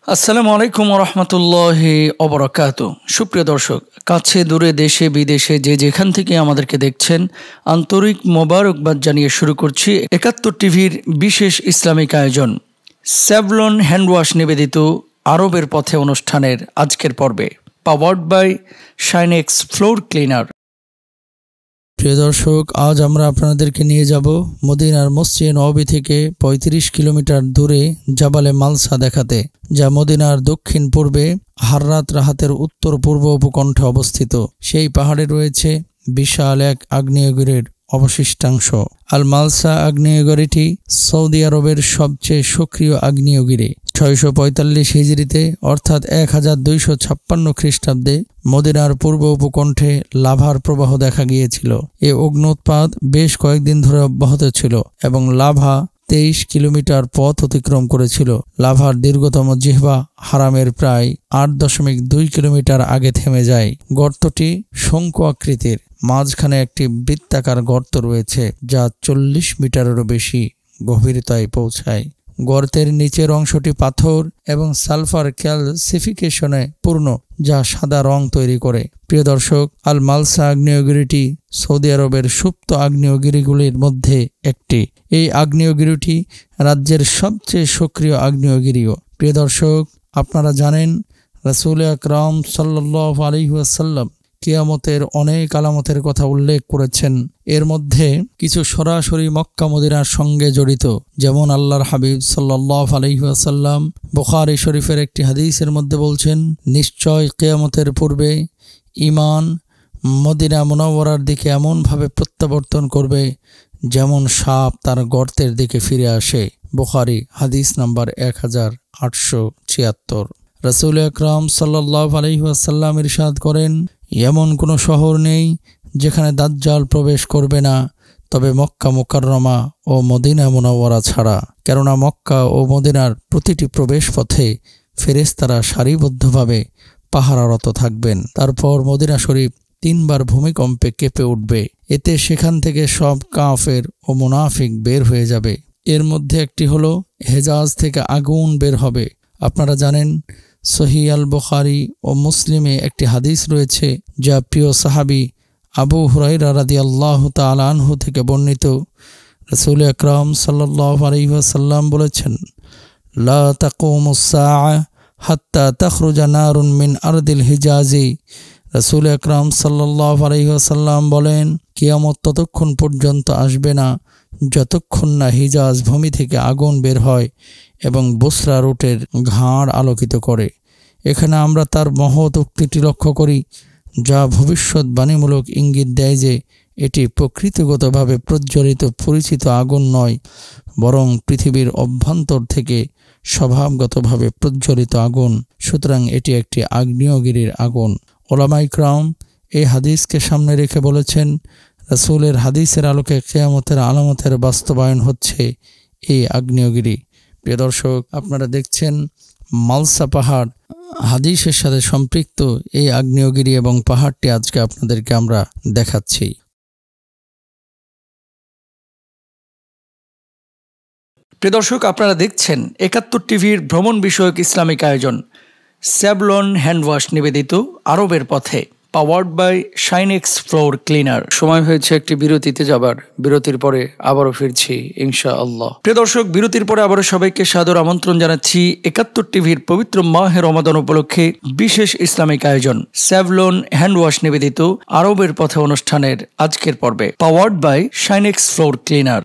আসসালামু আলাইকুম রহমতুল্লাহি অবরাকাতু। সুপ্রিয় দর্শক, কাছে দূরে দেশে বিদেশে যে যেখান থেকে আমাদেরকে দেখছেন, আন্তরিক মোবারকবাদ জানিয়ে শুরু করছি ৭১ টিভির বিশেষ ইসলামিক আয়োজন স্যাভলন হ্যান্ডওয়াশ নিবেদিত আরবের পথে অনুষ্ঠানের আজকের পর্বে, powered by Shinex floor cleaner. প্রিয় দর্শক, আজ আমরা আপনাদেরকে নিয়ে যাব মদিনার মসজিদে নববী থেকে ৩৫ কিলোমিটার দূরে জাবালে মালসা দেখাতে, যা মদিনার দক্ষিণ পূর্বে হাররাত রাহাতের উত্তর পূর্ব উপকণ্ঠে অবস্থিত। সেই পাহাড়ে রয়েছে বিশাল এক আগ্নেয়গিরির অবশিষ্টাংশ। আল মালসা আগ্নেয়গিরিটি সৌদি আরবের সবচেয়ে সক্রিয় আগ্নেয়গিরি। ৬৪৫ হিজরিতে অর্থাৎ ১২৫৬ খ্রিস্টাব্দে মদিনার পূর্ব উপকণ্ঠে লাভার প্রবাহ দেখা গিয়েছিল। এ অগ্ন্যুৎপাত বেশ কয়েকদিন ধরে অব্যাহত ছিল এবং লাভা ২৩ কিলোমিটার পথ অতিক্রম করেছিল। লাভার দীর্ঘতম জিহ্বা হারামের প্রায় ৮.২ কিলোমিটার আগে থেমে যায়। গর্তটি শঙ্কু আকৃতির, মাঝখানে একটি বৃত্তাকার গর্ত রয়েছে যা ৪০ মিটারেরও বেশি গভীরতায় পৌঁছায়। গর্তের নিচের অংশটি পাথর এবং সালফার ক্যালসিফিকেশনে পূর্ণ, যা সাদা রং তৈরি করে। প্রিয় দর্শক, আল মালসা আগ্নেয়গিরিটি সৌদি আরবের সুপ্ত আগ্নেয়গিরিগুলির মধ্যে একটি। এই আগ্নেয়গিরিটি রাজ্যের সবচেয়ে সক্রিয় আগ্নেয়গিরিও। প্রিয় দর্শক, আপনারা জানেন রাসূল আকরাম সাল্লাল্লাহু আলাইহি ওয়াসাল্লাম কিয়ামতের অনেক আলামতের কথা উল্লেখ করেছেন। এর মধ্যে কিছু সরাসরি মক্কা মদিনার সঙ্গে জড়িত, যেমন আল্লাহর হাবিব সাল্লাল্লাহু আলাইহি ওয়াসাল্লাম বুখারী শরীফের একটি হাদিসের মধ্যে বলছেন, নিশ্চয় কিয়ামতের পূর্বে ঈমান মদিনা মুনাওয়ারার দিকে এমনভাবে প্রত্যাবর্তন করবে যেমন সাপ তার গর্তের দিকে ফিরে আসে। বুখারী হাদিস নাম্বার ১৮৭৬। রাসূল আকরাম সাল্লাল্লাহু আলাইহি ওয়াসাল্লাম ইরশাদ করেন, এমন কোনো শহর নেই যেখানে দাজ্জাল প্রবেশ করবে না, তবে মক্কা মুকাররমা ও মদিনা মুনাওয়ারা ছাড়া। কেননা মক্কা ও মদিনার প্রতিটি প্রবেশ পথে ফেরেশতারা সারিবদ্ধভাবে পাহারারত থাকবেন। তারপর মদিনা শরীফ ৩ বার ভূমিকম্পে কেঁপে উঠবে। এতে সেখান থেকে সব কাফের ও মুনাফিক বের হয়ে যাবে। এর মধ্যে একটি হলো হেজাজ থেকে আগুন বের হবে। আপনারা জানেন সহিহ আল বুখারী ও মুসলিমে একটি হাদিস রয়েছে, যা প্রিয় সাহাবী আবু হুরায়রা রাদিয়াল্লাহু তাআলা আনহু থেকে বর্ণিত। রাসূল আকরাম সাল্লাল্লাহু আলাইহি ওয়াসাল্লাম বলেছেন, লা তাকুমুস সাআ হাত্তা তাখরুজা নারুন মিন আরদিল হিজাজি। রাসূল আকরাম সাল্লাল্লাহু আলাইহি ওয়াসাল্লাম বলেন, কিয়ামত ততক্ষণ পর্যন্ত আসবে না যতক্ষণ না হিজাজ ভূমি থেকে আগুন বের হয় এবং বুসরা রুটের ঘাড় আলোকিত করে। এখানে আমরা তার মহৎ উক্তিটি লক্ষ্য করি, যা ভবিষ্যৎবাণীমূলক ইঙ্গিত দেয় যে এটি প্রকৃতিগতভাবে প্রজ্বলিত পরিচিত আগুন নয়, বরং পৃথিবীর অভ্যন্তর থেকে স্বভাবগতভাবে প্রজ্বলিত আগুন। সুতরাং এটি একটি আগ্নেয়গিরির আগুন। ওলামায়ে কেরাম এই হাদিসকে সামনে রেখে বলেছেন, রাসূলের হাদিসের আলোকে কিয়ামতের আলামতের বাস্তবায়ন হচ্ছে এই আগ্নেয়গিরি। প্রিয় দর্শক, আপনারা দেখছেন মালসা পাহাড় হাদিসের সাথে সম্পৃক্ত এই আগ্নেয়গিরি এবং পাহাড়টি আজকে আপনাদেরকে আমরা দেখাচ্ছি। প্রিয় দর্শক, আপনারা দেখছেন ৭১ টিভির ভ্রমণ বিষয়ক ইসলামিক আয়োজন স্যাভলন হ্যান্ডওয়াশ নিবেদিত আরবের পথে, powered by Shinex floor cleaner. সময় হয়েছে একটি বিরতিতে যাবার। বিরতির পরে আবারও ফিরছি ইনশাআল্লাহ। প্রিয় দর্শক, বিরতির পরে আবারও সবাইকে সাদর আমন্ত্রণ জানাচ্ছি ৭১ টিভির পবিত্র মাহে রমাদান উপলক্ষে বিশেষ ইসলামিক আয়োজন স্যাভলন হ্যান্ডওয়াশ নিবেদিত আরবের পথে অনুষ্ঠানের আজকের পর্বে, powered by Shinex floor cleaner.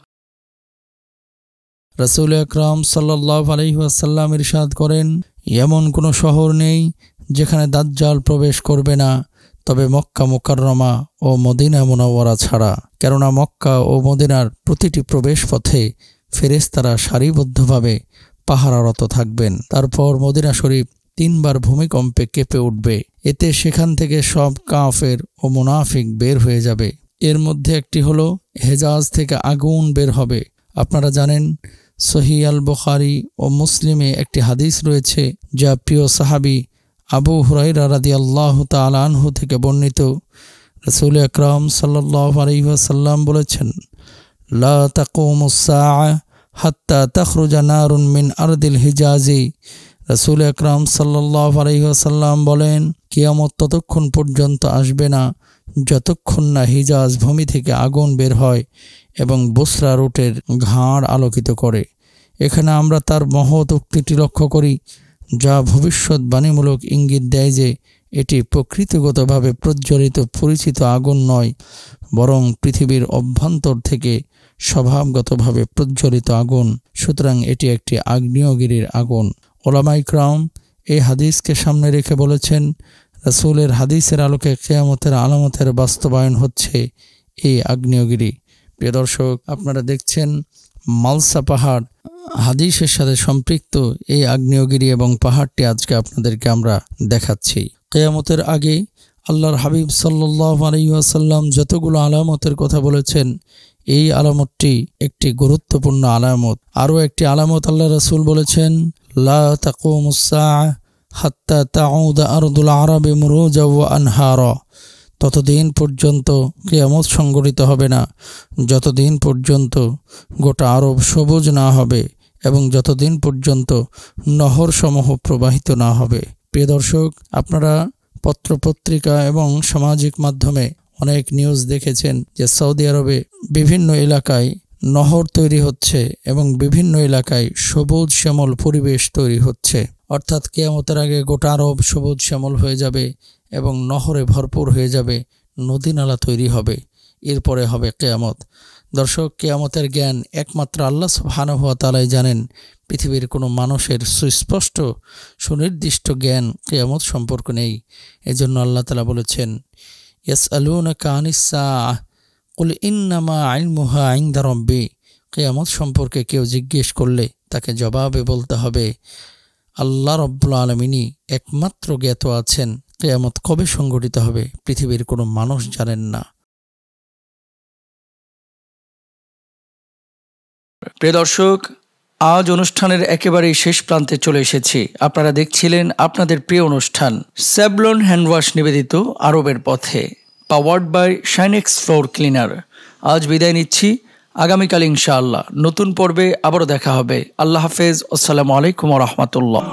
রাসূল আকরাম সাল্লাল্লাহু আলাইহি ওয়াসাল্লাম ইরশাদ করেন, এমন কোনো শহর নেই যেখানে দাজ্জাল প্রবেশ করবে না, তবে মক্কা মুকাররমা ও মদিনা মুনাওয়ারা ছাড়া। কেননা মক্কা ও মদিনার প্রতিটি প্রবেশ পথে ফেরেশতারা সারিবদ্ধভাবে পাহারারত থাকবেন। তারপর মদিনা শরীফ ৩ বার ভূমিকম্পে কেঁপে উঠবে। এতে সেখান থেকে সব কাফের ও মুনাফিক বের হয়ে যাবে। এর মধ্যে একটি হলো হেজাজ থেকে আগুন বের হবে। আপনারা জানেন সহিহ আল বুখারী ও মুসলিমে একটি হাদিস রয়েছে, যা প্রিয় সাহাবী আবু হুরায়রা রাদিয়াল্লাহু তাআলা আনহু থেকে বর্ণিত। রাসূল আকরাম সাল্লাল্লাহু আলাইহি ওয়াসাল্লাম বলেছেন, লা তাকুমুস সাআ হাত্তা তাখরুজা নারুন মিন আরদিল হিজাজি। রাসূল আকরাম সাল্লাল্লাহু আলাইহি ওয়াসাল্লাম বলেন, কিয়ামত ততক্ষণ পর্যন্ত আসবে না যতক্ষণ না হিজাজ ভূমি থেকে আগুন বের হয় এবং বুসরা রুটের ঘাড় আলোকিত করে। এখানে আমরা তার মহৎ উক্তিটি লক্ষ্য করি, যা ভবিষ্যৎবাণীমূলক ইঙ্গিত দেয় যে এটি প্রকৃতিগতভাবে প্রজ্বলিত পরিচিত আগুন নয়, বরং পৃথিবীর অভ্যন্তর থেকে স্বভাবগতভাবে প্রজ্বলিত আগুন। সুতরাং এটি একটি আগ্নেয়গিরির আগুন। ওলামায়ে কেরাম এই হাদিসকে সামনে রেখে বলেছেন, রাসূলের হাদিসের আলোকে কিয়ামতের আলামতের বাস্তবায়ন হচ্ছে এই আগ্নেয়গিরি। প্রিয় দর্শক, আপনারা দেখছেন মালসা পাহাড়, হাদিসের সাথে সম্পৃক্ত এই আগ্নেয়গিরি এবং পাহাড়টি আজকে আপনাদেরকে আমরা দেখাচ্ছি। কিয়ামতের আগে আল্লাহর হাবিব সাল্লাল্লাহু আলাইহি ওয়াসাল্লাম যতগুলো আলামতের কথা বলেছেন, এই আলামতটি একটি গুরুত্বপূর্ণ আলামত। আরও একটি আলামত আল্লাহ রাসূল বলেছেন, লা তাকুমুস সাআহ হাত্তা তাউদা আরদুল আরাবি মুরুজা ওয়া আনহারা। ততদিন পর্যন্ত কিয়ামত সংঘটিত হবে না যতদিন পর্যন্ত গোটা আরব সবুজ না হবে এবং যতদিন পর্যন্ত নহরসমূহ প্রবাহিত না হবে। প্রিয় দর্শক, আপনারা পত্রপত্রিকা এবং সামাজিক মাধ্যমে অনেক নিউজ দেখেছেন যে সৌদি আরবে বিভিন্ন এলাকায় নহর তৈরি হচ্ছে এবং বিভিন্ন এলাকায় সবুজ শ্যামল পরিবেশ তৈরি হচ্ছে। অর্থাৎ কিয়ামতের আগে গোটা আরব সবুজ শ্যামল হয়ে যাবে এবং নহরে ভরপুর হয়ে যাবে, নদী নালা তৈরি হবে। এরপরে হবে কিয়ামত। দর্শক, কিয়ামতের জ্ঞান একমাত্র আল্লাহ সুবহানাহু ওয়া তাআলাই জানেন। পৃথিবীর কোনো মানুষের সুস্পষ্ট সুনির্দিষ্ট জ্ঞান কিয়ামত সম্পর্কে নেই। এজন্য আল্লাহ তাআলা বলেছেন, ইয়াসআলুনাকা আনিস সাআহ কুল ইন্নামা ইলমুহা ইনদা রাব্বি। কিয়ামত সম্পর্কে কেউ জিজ্ঞেস করলে তাকে জবাবে বলতে হবে, আল্লাহ রাব্বুল আলামিনই একমাত্র জ্ঞাত আছেন। কিয়ামত কবে সংঘটিত হবে পৃথিবীর কোনো মানুষ জানেন না। প্রিয় দর্শক, আজ অনুষ্ঠানের একেবারেই শেষ প্রান্তে চলে এসেছি। আপনারা দেখছিলেন আপনাদের প্রিয় অনুষ্ঠান স্যাভলন হ্যান্ডওয়াশ নিবেদিত আরবের পথে, powered by Shinex floor cleaner. আজ বিদায় নিচ্ছি, আগামীকাল ইনশাআল্লাহ নতুন পর্বে আবারও দেখা হবে। আল্লাহ হাফেজ, আসসালামু আলাইকুম ওয়া রাহমাতুল্লাহ।